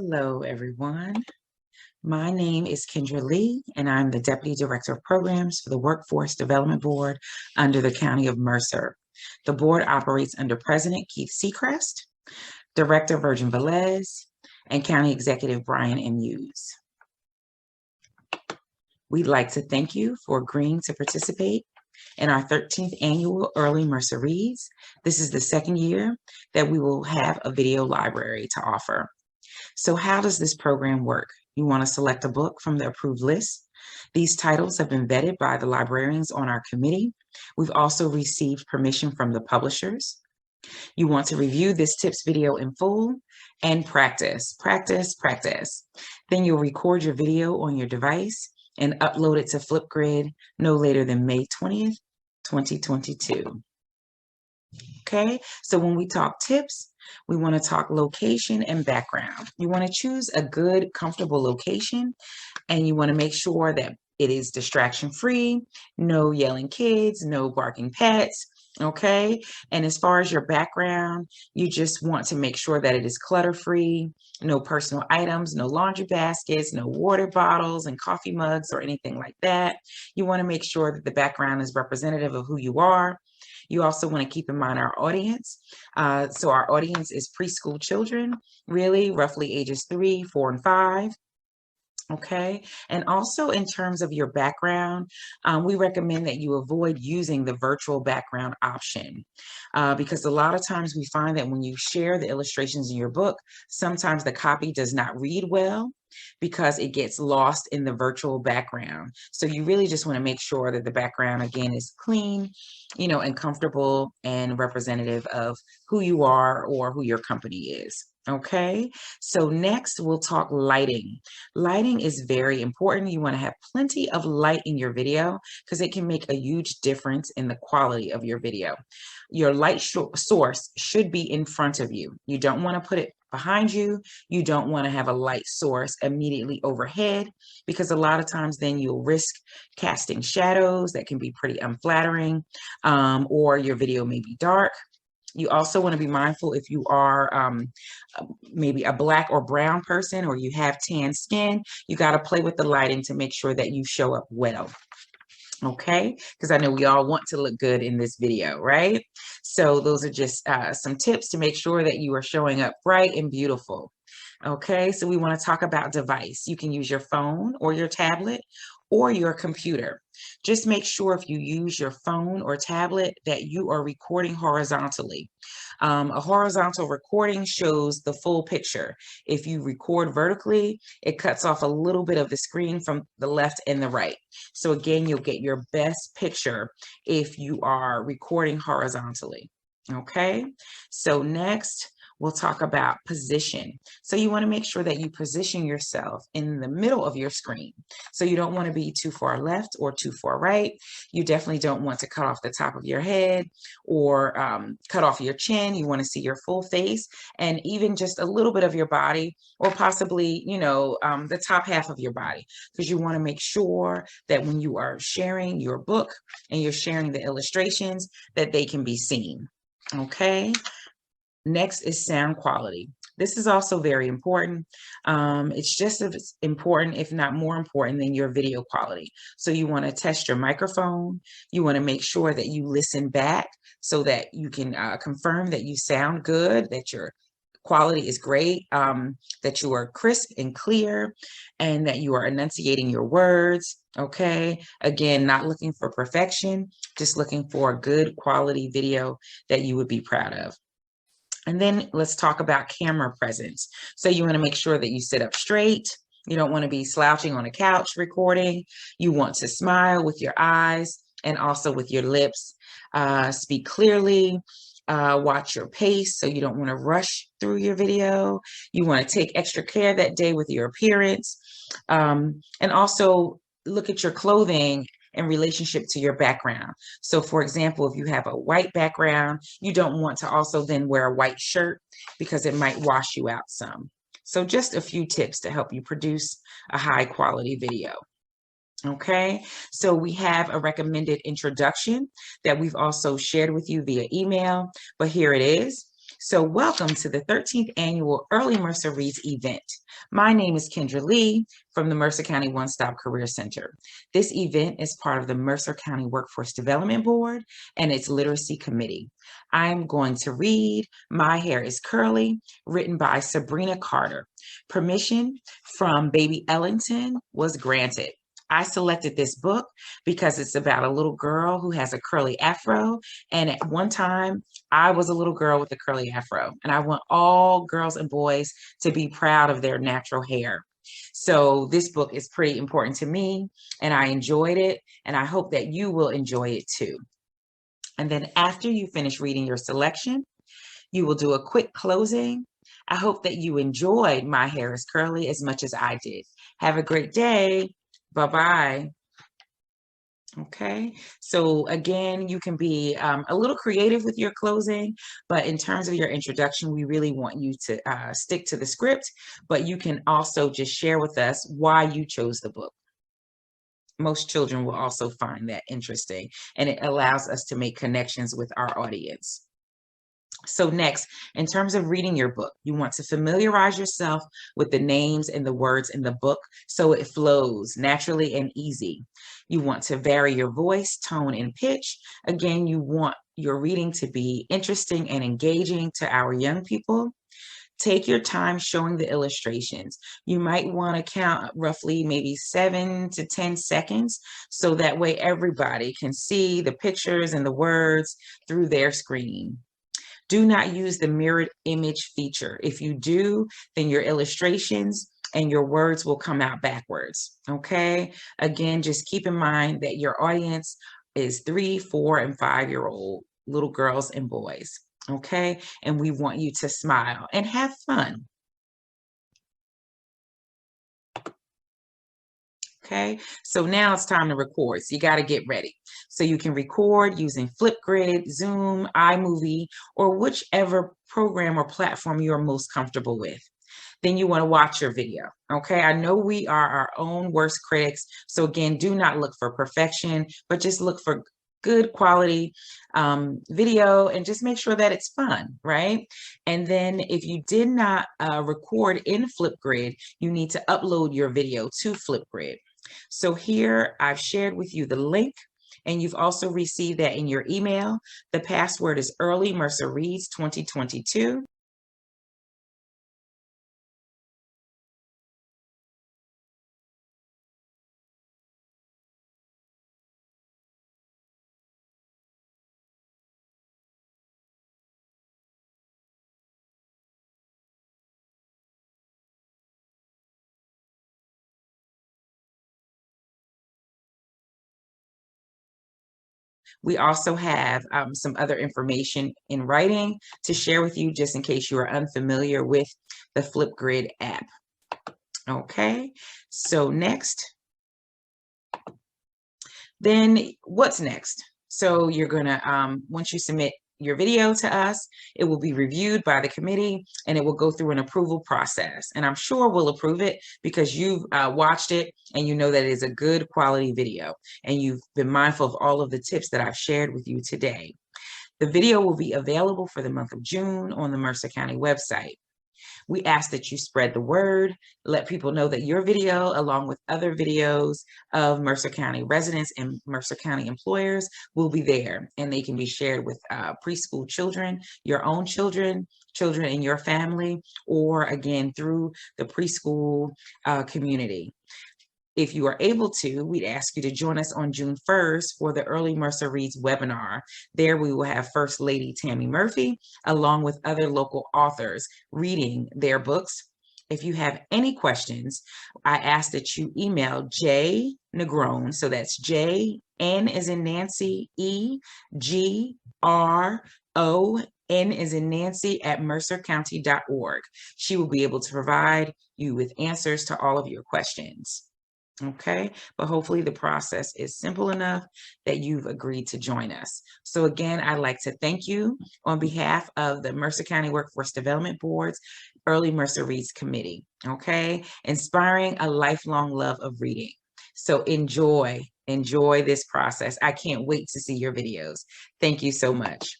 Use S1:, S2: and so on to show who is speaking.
S1: Hello, everyone. My name is Kendra Lee, and I'm the Deputy Director of Programs for the Workforce Development Board under the County of Mercer. The board operates under President Keith Seacrest, Director Virgin Velez, and County Executive Brian M. Hughes. We'd like to thank you for agreeing to participate in our 13th annual Early Mercer Reads. This is the second year that we will have a video library to offer. So how does this program work? You want to select a book from the approved list. These titles have been vetted by the librarians on our committee. We've also received permission from the publishers. You want to review this tips video in full and practice. Then you'll record your video on your device and upload it to Flipgrid no later than May 20th, 2022. Okay, so when we talk tips, we want to talk location and background. You want to choose a good, comfortable location, and you want to make sure that it is distraction-free, no yelling kids, no barking pets, okay? And as far as your background, you just want to make sure that it is clutter-free, no personal items, no laundry baskets, no water bottles and coffee mugs or anything like that. You want to make sure that the background is representative of who you are. You also want to keep in mind our audience. So our audience is preschool children, really roughly ages 3, 4, and 5. Okay, and also in terms of your background, we recommend that you avoid using the virtual background option because a lot of times we find that when you share the illustrations in your book, sometimes the copy does not read well because it gets lost in the virtual background. So you really just want to make sure that the background, again, is clean, and comfortable and representative of who you are or who your company is. Okay, so next we'll talk lighting. Lighting is very important. You want to have plenty of light in your video because it can make a huge difference in the quality of your video. Your light source should be in front of you. You don't want to put it behind you. You don't want to have a light source immediately overhead because a lot of times then you'll risk casting shadows that can be pretty unflattering, or your video may be dark. You also want to be mindful if you are maybe a black or brown person or you have tan skin, you got to play with the lighting to make sure that you show up well. Okay, because I know we all want to look good in this video, right? So those are just some tips to make sure that you are showing up bright and beautiful. Okay, so we want to talk about device. You can use your phone or your tablet or your computer. Just make sure if you use your phone or tablet that you are recording horizontally. A horizontal recording shows the full picture. If you record vertically, it cuts off a little bit of the screen from the left and the right. So again, you'll get your best picture if you are recording horizontally. Okay, so next, we'll talk about position. So you want to make sure that you position yourself in the middle of your screen. So you don't want to be too far left or too far right. You definitely don't want to cut off the top of your head or cut off your chin. You want to see your full face and even just a little bit of your body or possibly, the top half of your body, because you want to make sure that when you are sharing your book and you're sharing the illustrations that they can be seen. Okay. Next is sound quality. This is also very important. It's just as important, if not more important, than your video quality. So you want to test your microphone. You want to make sure that you listen back so that you can confirm that you sound good, that your quality is great, that you are crisp and clear, and that you are enunciating your words. Okay, again, not looking for perfection, just looking for a good quality video that you would be proud of. And then let's talk about camera presence. So you want to make sure that you sit up straight. You don't want to be slouching on a couch recording. You want to smile with your eyes and also with your lips. Speak clearly. Watch your pace, so you don't want to rush through your video. You want to take extra care that day with your appearance. And also look at your clothing in relationship to your background. So for example, if you have a white background, you don't want to also then wear a white shirt because it might wash you out some. So just a few tips to help you produce a high quality video. Okay, so we have a recommended introduction that we've also shared with you via email, but here it is. So welcome to the 13th annual Early Mercer Reads event. My name is Kendra Lee from the Mercer County One Stop Career Center. This event is part of the Mercer County Workforce Development Board and its Literacy Committee. I'm going to read My Hair is Curly, written by Sabrina Carter. Permission from Baby Ellington was granted. I selected this book because it's about a little girl who has a curly afro. And at one time, I was a little girl with a curly afro. And I want all girls and boys to be proud of their natural hair. So this book is pretty important to me, and I enjoyed it. And I hope that you will enjoy it too. And then after you finish reading your selection, you will do a quick closing. I hope that you enjoyed My Hair is Curly as much as I did. Have a great day. Bye-bye. Okay, so again, you can be a little creative with your closing, but in terms of your introduction, we really want you to stick to the script, but you can also just share with us why you chose the book. Most children will also find that interesting, and it allows us to make connections with our audience. So next, in terms of reading your book, you want to familiarize yourself with the names and the words in the book so it flows naturally and easy. You want to vary your voice, tone, and pitch. Again, you want your reading to be interesting and engaging to our young people. Take your time showing the illustrations. You might want to count roughly maybe 7 to 10 seconds so that way everybody can see the pictures and the words through their screen. Do not use the mirrored image feature. If you do, then your illustrations and your words will come out backwards, okay? Again, just keep in mind that your audience is 3, 4, and 5-year-old little girls and boys, okay? And we want you to smile and have fun. Okay, so now it's time to record. So you got to get ready. So you can record using Flipgrid, Zoom, iMovie, or whichever program or platform you're most comfortable with. Then you want to watch your video. Okay, I know we are our own worst critics. So again, do not look for perfection, but just look for good quality video and just make sure that it's fun, right? And then if you did not record in Flipgrid, you need to upload your video to Flipgrid. So here I've shared with you the link, and you've also received that in your email. The password is Early Mercer Reads 2022. We also have some other information in writing to share with you just in case you are unfamiliar with the Flipgrid app. Okay, so next, then what's next? So you're gonna, once you submit your video to us, it will be reviewed by the committee and it will go through an approval process. And I'm sure we'll approve it because you've watched it and you know that it is a good quality video and you've been mindful of all of the tips that I've shared with you today. The video will be available for the month of June on the Mercer County website. We ask that you spread the word, let people know that your video, along with other videos of Mercer County residents and Mercer County employers, will be there, and they can be shared with preschool children, your own children, children in your family, or again, through the preschool community. If you are able to, we'd ask you to join us on June 1st for the Early Mercer Reads webinar. There we will have First Lady Tammy Murphy, along with other local authors reading their books. If you have any questions, I ask that you email J Negrone, so that's J-N as in Nancy, E-G-R-O-N as in Nancy at mercercounty.org. She will be able to provide you with answers to all of your questions. Okay, but hopefully the process is simple enough that you've agreed to join us. So again, I'd like to thank you on behalf of the Mercer County Workforce Development Board's Early Mercer Reads Committee, okay? Inspiring a lifelong love of reading. So enjoy this process. I can't wait to see your videos. Thank you so much.